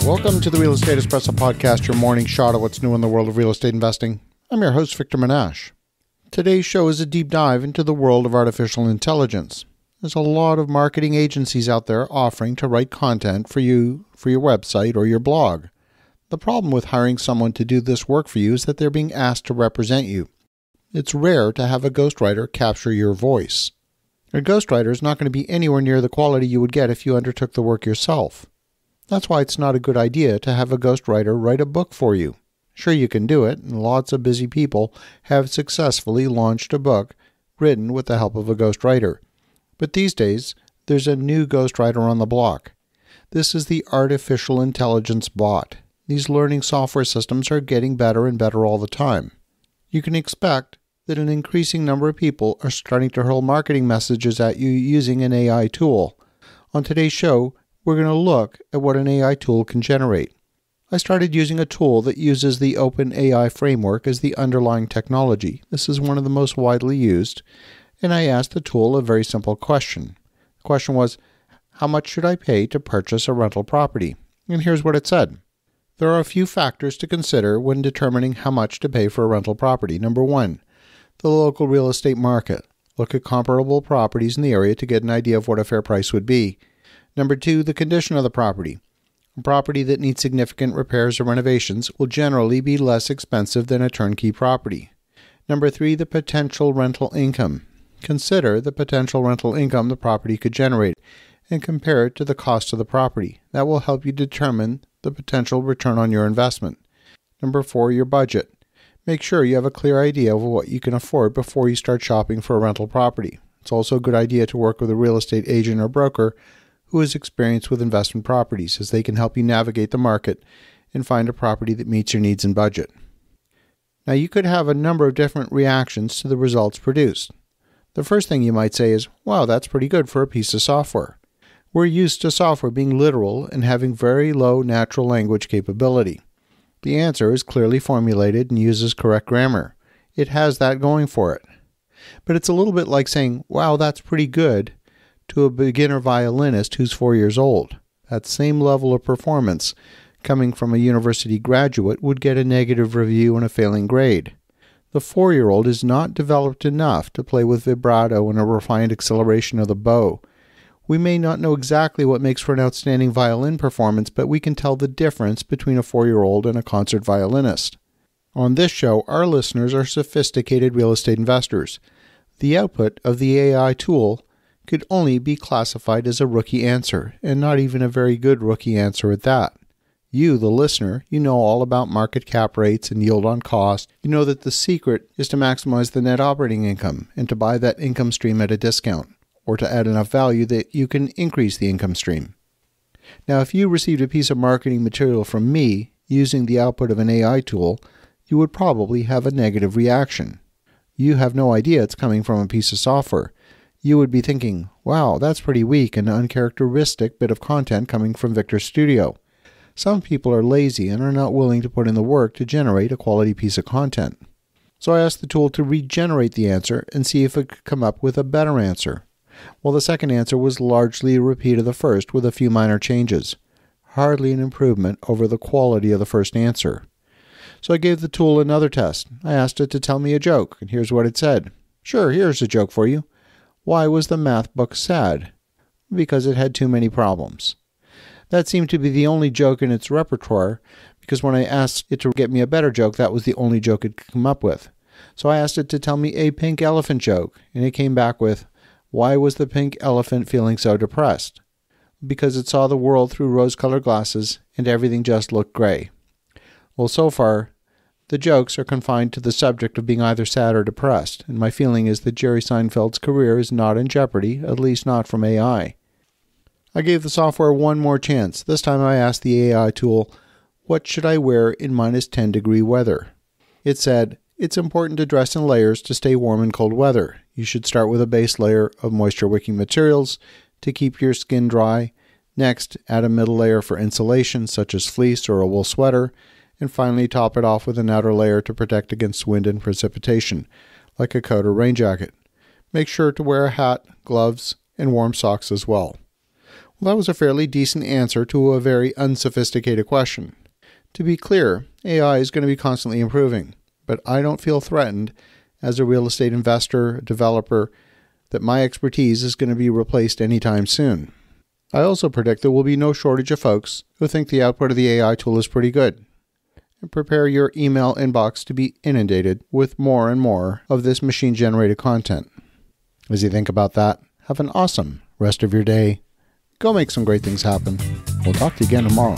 Welcome to the Real Estate Espresso Podcast, your morning shot of what's new in the world of real estate investing. I'm your host, Victor Menasce. Today's show is a deep dive into the world of artificial intelligence. There's a lot of marketing agencies out there offering to write content for you for your website or your blog. The problem with hiring someone to do this work for you is that they're being asked to represent you. It's rare to have a ghostwriter capture your voice. A ghostwriter is not going to be anywhere near the quality you would get if you undertook the work yourself. That's why it's not a good idea to have a ghostwriter write a book for you. Sure, you can do it, and lots of busy people have successfully launched a book written with the help of a ghostwriter. But these days, there's a new ghostwriter on the block. This is the artificial intelligence bot. These learning software systems are getting better and better all the time. You can expect that an increasing number of people are starting to hurl marketing messages at you using an AI tool. On today's show, we're going to look at what an AI tool can generate. I started using a tool that uses the OpenAI framework as the underlying technology. This is one of the most widely used, and I asked the tool a very simple question. The question was, how much should I pay to purchase a rental property? And here's what it said. There are a few factors to consider when determining how much to pay for a rental property. Number one, the local real estate market. Look at comparable properties in the area to get an idea of what a fair price would be. Number two, the condition of the property. A property that needs significant repairs or renovations will generally be less expensive than a turnkey property. Number three, the potential rental income. Consider the potential rental income the property could generate and compare it to the cost of the property. That will help you determine the potential return on your investment. Number four, your budget. Make sure you have a clear idea of what you can afford before you start shopping for a rental property. It's also a good idea to work with a real estate agent or broker who is experienced with investment properties, as they can help you navigate the market and find a property that meets your needs and budget. Now, you could have a number of different reactions to the results produced. The first thing you might say is, wow, that's pretty good for a piece of software. We're used to software being literal and having very low natural language capability. The answer is clearly formulated and uses correct grammar. It has that going for it. But it's a little bit like saying, wow, that's pretty good, to a beginner violinist who's 4 years old. That same level of performance coming from a university graduate would get a negative review and a failing grade. The 4-year-old is not developed enough to play with vibrato and a refined acceleration of the bow. We may not know exactly what makes for an outstanding violin performance, but we can tell the difference between a 4-year-old and a concert violinist. On this show, our listeners are sophisticated real estate investors. The output of the AI tool could only be classified as a rookie answer, and not even a very good rookie answer at that. You, the listener, you know all about market cap rates and yield on cost. You know that the secret is to maximize the net operating income and to buy that income stream at a discount, or to add enough value that you can increase the income stream. Now, if you received a piece of marketing material from me using the output of an AI tool, you would probably have a negative reaction. You have no idea it's coming from a piece of software. You would be thinking, wow, that's pretty weak and uncharacteristic bit of content coming from Victor's studio. Some people are lazy and are not willing to put in the work to generate a quality piece of content. So I asked the tool to regenerate the answer and see if it could come up with a better answer. Well, the second answer was largely a repeat of the first with a few minor changes. Hardly an improvement over the quality of the first answer. So I gave the tool another test. I asked it to tell me a joke, and here's what it said. Sure, here's a joke for you. Why was the math book sad? Because it had too many problems. That seemed to be the only joke in its repertoire, because when I asked it to get me a better joke, that was the only joke it could come up with. So I asked it to tell me a pink elephant joke, and it came back with, why was the pink elephant feeling so depressed? Because it saw the world through rose-colored glasses, and everything just looked gray. Well, so far, the jokes are confined to the subject of being either sad or depressed, and my feeling is that Jerry Seinfeld's career is not in jeopardy, at least not from AI. I gave the software one more chance. This time I asked the AI tool, what should I wear in minus 10-degree weather? It said, it's important to dress in layers to stay warm in cold weather. You should start with a base layer of moisture-wicking materials to keep your skin dry. Next, add a middle layer for insulation, such as fleece or a wool sweater, and finally top it off with an outer layer to protect against wind and precipitation, like a coat or rain jacket. Make sure to wear a hat, gloves, and warm socks as well. Well, that was a fairly decent answer to a very unsophisticated question. To be clear, AI is going to be constantly improving, but I don't feel threatened as a real estate investor, developer, that my expertise is going to be replaced anytime soon. I also predict there will be no shortage of folks who think the output of the AI tool is pretty good. And prepare your email inbox to be inundated with more and more of this machine-generated content. As you think about that, have an awesome rest of your day. Go make some great things happen. We'll talk to you again tomorrow.